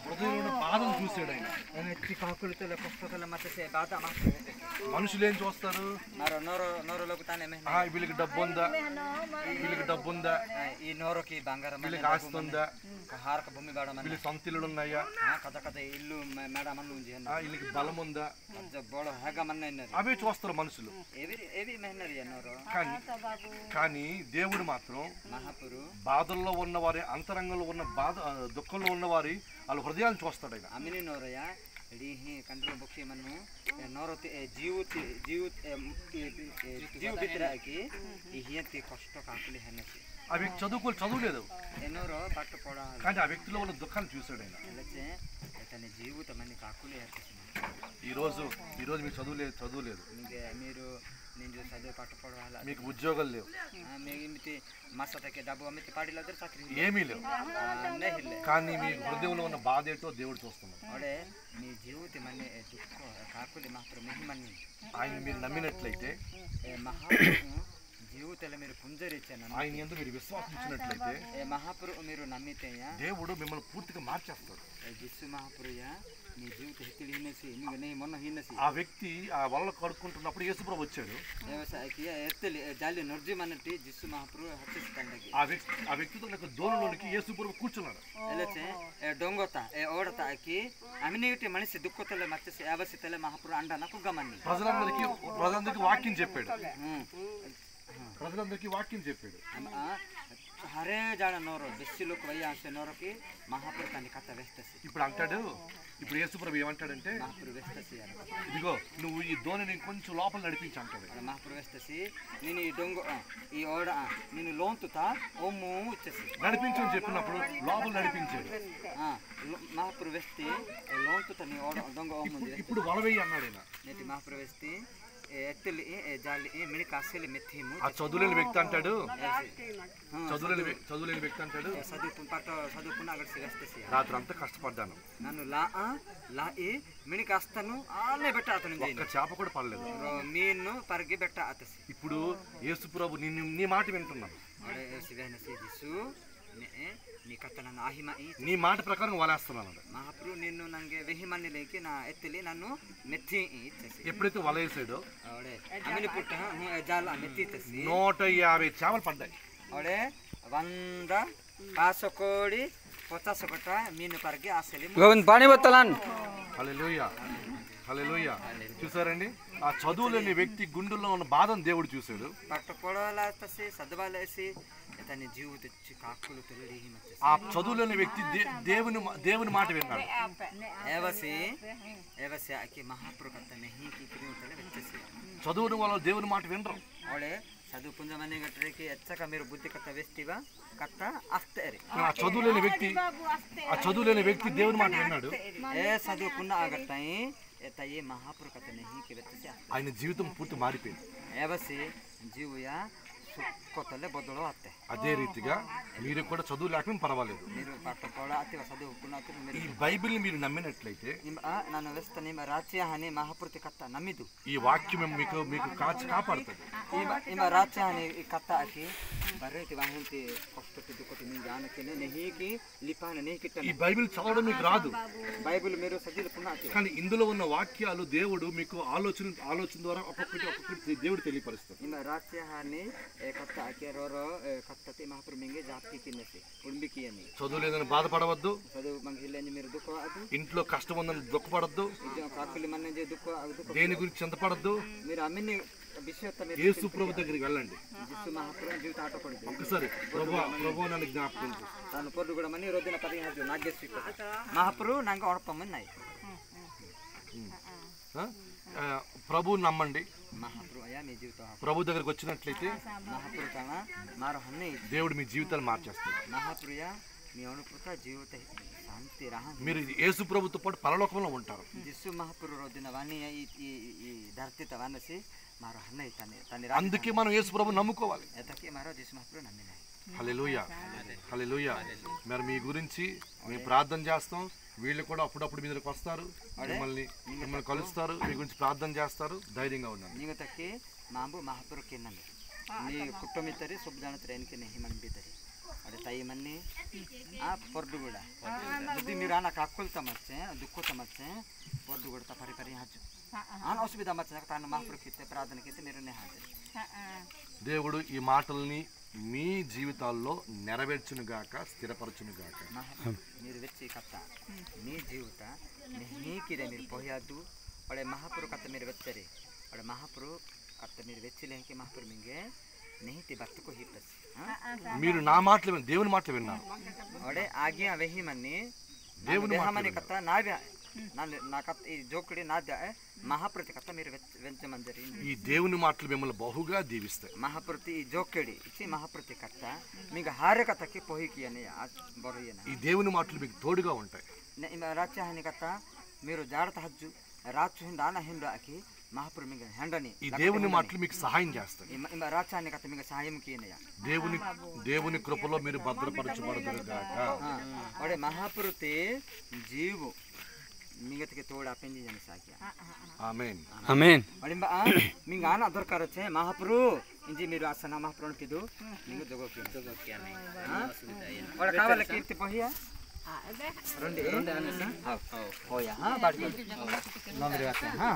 హృదయంలో బాధను చూసాడు ఆయన. మనుషులు ఏం చూస్తారు? వీళ్ళకి డబ్బు ఉందా, వీళ్ళకి డబ్బు ఉందా, ఈ నోరుకి బంగారం, వీళ్ళకి ఆస్తి ఉందా, హారక భూమి వీళ్ళకి సొంత ఇల్లు ఉన్నాయా, కథ కథ ఇల్లు మేడం వీళ్ళకి బలం ఉందా, అవే చూస్తారు మనుషులు. కానీ దేవుడు మాత్రం బాధల్లో ఉన్నవారి, అంతరంగంలో ఉన్న బాధ దుఃఖంలో ఉన్నవారి వాళ్ళ హృదయాన్ని చూస్తాడు ఆయన. అమిని నోరయ్య కంట్రోల్ బుక్ మను నోరు జీవ బిత్రాకి కష్ట కాకులు హెన్నసి. ఆ వ్యక్తి చదువులేదు, ఎన్నోరో పట్ట పోడా, కానీ ఆ వ్యక్తిలో ఉన్న దుఃఖాన్ని చూశాడు ఆయన. తన జీవితమని కాకులు ఈరోజు మీకు చదువులేదు, మీరు నేను చదువు పట్టుకోవడం, మీకు ఉద్యోగాలు లేవు, మస్తకి డబ్బు అమ్మితే పాడిలేదు, ఏమీ లేవు, కానీ మీ హృదయంలో ఉన్న బాధ ఏంటో దేవుడు చూస్తున్నాడు. అడే మీ జీవితం అనే దుఃఖ కాకులు మాత్రం మిహిమని ఆయన మీరు నమ్మినట్లయితే, జీవితంలో మీరు పుంజరించాను, ఆయన ఎందుకు మీరు విశ్వాసం ఇచ్చినట్లయితే మహాపురు మీరు నమ్మితే దేవుడు మిమ్మల్ని పూర్తిగా మార్చేస్తాడు. జిస్సు మహాపురయ్య నీ జీవిత హెత్తులు హీనసి మొన్న హీనసి. ఆ వ్యక్తి ఆ వల్ల కడుక్కుంటున్నప్పుడు యేసుప్రభు వచ్చాడు. వ్యవసాయకి ఎత్తలి జాలి నొర్జం అన్నట్టు జిస్సు మహాపురు హత్తిస్తాండకి ఆ వ్యక్తితో నాకు దోణలోనికి యేసుప్రభు కూర్చున్నాడు. ఎలచే డొంగోత ఓడత ఆకి అమినిటి మనిషి దుఃఖతల మచ్చసి యావసితల మహాపురు అండన కుగ్గమని ప్రజలందరికీ వాక్యం చెప్పాడు. హరే జాడ నోరు బెస్సిలోకి వయ్యాసే నోరుకి మహాపురు తన కథ వేస్తసి. ఇప్పుడు యేసుప్రభు ఏమంటాడంటే, మహాపురు వేస్తసి ఇదిగో నువ్వు ఈ దోణిని కొంచెం లోపల నడిపించి అంటాడు. మహాపురు వేస్తసి నేను ఈ డొంగ ఈ ఓడ నేను లోంతుతా ఓము ఇచ్చేసి నడిపించు అని చెప్పినప్పుడు లోపల నడిపించాడు. మహాపురు వేస్తే లోంతుతా నీ ఓడ దొంగ ఓము. ఇప్పుడు వలవేయి అన్నాడు ఆయన. నేటి మహాపురు వేస్తే ఎత్తలి జాలి మిని కాసేలి మెత్తిము. ఆ చదువులేని వ్యక్తి అంటాడు, చదువులేని వ్యక్తి అంటాడు, చదువుకున్న అక్కడ వేస్తేసి రాత్రి అంతా కష్టపడ్డాను, నన్ను లా మిని కాస్తాను ఆనే బెట్ట అతను ఒక్క చేప కూడా పడలేదు, మీను పరిగి బెట్ట అతసి. ఇప్పుడు యేసుప్రభు నీ మాట వింటున్నాను, నీ మాట ప్రకారం వలేస్తున్నాను. మహాప్రభు నిన్ను నంగే వెహిమన్ని లేకి నా ఎత్తిలి నన్ను మెత్తి ఇచ్చేసి. ఎప్పుడైతే వలేసాడో అమిని పుట్ట జాల మెత్తి ఇచ్చేసి 150 చేపలు పడ్డాయి. అవడే 100 500 కోడి 50 కొట్ట మీను పరిగి ఆసలి పాని బత్తలాన్. హల్లెలూయా, హల్లెలూయా. చూసారండి, ఆ చదువులేని వ్యక్తి గుండెల్లో ఉన్న బాధను దేవుడు చూశాడు. పట్టుకోవడాలేసి సద్వాలేసి తన జీవిత కాకులు తెలిడి. ఆ చదువులేని వ్యక్తి దేవుని మాట విన్నాడు. చదువుని వాళ్ళు దేవుని మాట వినరు. అవడే చదువు పుంజమని గట్టరికి ఎచ్చక మీరు బుద్ధి కథ వేస్తివా కథ అస్తేరి. ఆ చదువులేని వ్యక్తి దేవుని మాట విన్నాడు. ఏ చదువుకున్న ఆగతాయి ఎత్తయ్యే మహాపురు కథ నెహికి వెచ్చసి ఆయన జీవితం పూర్తి మారిపోయింది. ఏవసి జీవుయా కొత్తలే బొద్దలో అత్తే. అదే రీతిగా మీరు కూడా చదువు లేకపోయినా పర్వాలేదు, మీరు పట్టుకోవడా చదువుకున్న ఈ బైబిల్ని మీరు నమ్మినట్లయితే నన్ను వేస్తాను రాజ్య అని మహాపురుతి కథ నమ్మిదు. ఈ వాక్యం మీకు కాపాడుతుంది. ఈమె రాజ్య అని ఈ కథ ఆకి బర్రెకి వాహించి కొట్టుటి దుఃఖటి మీ జానకి నెహికి లిపాన నెహికి. ఈ బైబిల్ చదవడం మీకు రాదు, బైబిల్ మీరు చదువుకున్నా, కానీ ఇందులో ఉన్న వాక్యాలు దేవుడు మీకు ఆలోచన ద్వారా ఒక్కొక్కటి దేవుడు తెలియపరుస్తాడు. ఈమె రాజ్య అని కథ ఆకి రోరో కథతి మహాపురు మింగే జాతి కిన్నసి ఉడికి అని. చదువు లేదని బాధపడవద్దు, చదువు మంగిల్లని మీరు దుఃఖ ఇంట్లో కష్టం ఉందని దుఃఖపడద్దు, కాకులు మన దుఃఖ దేని గురించి చింతపడద్దు. మీరు అమ్మిని యేసు ప్రభు దగ్గరికి వెళ్ళండి. జీవితం ఆట పడుతుంది. ఒకసారి ప్రభు నన్ను జ్ఞాపకం తను పొద్దు కూడా మనీ రోజున 15 నాగేశ్వరి మహాపురు నాకు ఒడపమన్నాయి. ప్రభు నమ్మండి. మహాపురు అయ్యా మీ జీవితం ప్రభు దగ్గరికి వచ్చినట్లయితే మహాపురు కానా మారు హన్ని దేవుడు మీ జీవితాలు మార్చేస్తాడు. మహాపురుయ మీ అనుకృత జీవిత శాంతి రహ మీరు యేసు ప్రభుతో పాటు పరలోకంలో ఉంటారు. జిస్సు మహాపురు రోజున వాణి ఈ ధర్తిత వానసి మారు హన్నై తని అందుకే మనం యేసు ప్రభు నమ్ముకోవాలి. ఎతకి మారో జిస్సు మహాపురు నమ్మినాయి. హల్లెలూయా, హల్లెలూయా. మరి మీ గురించి మేము ప్రార్థన చేస్తాం. వీళ్ళు కూడా అప్పుడప్పుడు మీ దగ్గరికి వస్తారు, మిమ్మల్ని కలుస్తారు, మీ గురించి ప్రార్థన చేస్తారు. ధైర్యంగా ఉండండి. ನೀವು ತಕ್ಕೆ ಮಾಂಬು ಮಹಾಪುರಕ್ಕೆ నీ కుటుంబితరి శుభ జానతరేనికి నెహి మంబితరి ada tayi manni pordu guda jadi మీరు anak akul tamatse dukko tamatse pordu guda ta pari haju an osubida matse tanu mahpur kitte ప్రార్థన kitte మీరు ne haju దేవుడు ఈ మాటల్ని మీ జీవితాల్లో నెరవేర్చునుగాక స్థిరపరచునుగాక మీరు వెచ్చి కథ మీ జీవిత నీకిదే మీరు పోయాదు ఒడే మహాపురు కథ మీరు వెచ్చరి ఒడే మహాపురు కథ మీరు వెచ్చిలేకి మహాపురు మింగే నెహితి భక్తుకు హిప్పస్ మీరు నా మాటలు దేవుని మాటలు విన్నారు ఒడే ఆజ్ఞ వెహి మన్ని దేవుని మాటలు కథ నావ్య నా కథ ఈ జోకుడి నాద్య మహాప్రతి కథ మీరు వెంచమంజరి ఈ దేవుని మాటలు మిమ్మల్ని బహుగా దీవిస్తాయి మహాప్రతి ఈ జోకెడి ఇచ్చి మహాప్రతి కథ మీకు హార కథకి పోయికి అని బొరయ్యన ఈ దేవుని మాటలు మీకు తోడుగా ఉంటాయి రాజ్యాన్ని కథ మీరు జాడత హజ్జు రాజు హిందాన హిందాకి మహాపురు మీకు హెండని ఈ దేవుని మాటలు మీకు సహాయం చేస్తాయి రాజ్యాన్ని కథ మీకు సహాయం కీనయ దేవుని కృపలో మీరు భద్రపరచబడదురుగాక ఒడే మహాపురుతి జీవు मिंगत के तोड़ आपेंजी जन साकिया आमेन आमेन अडिंबा मिंग आना दरकार छे महाप्रभु इंजी मेरो आसना महाप्रभु किदु मिंग जोगो किया नहीं और कावल कीर्ति पहिया रोंडे रोंडे हां होया हां बाड़ी नंबर आते हां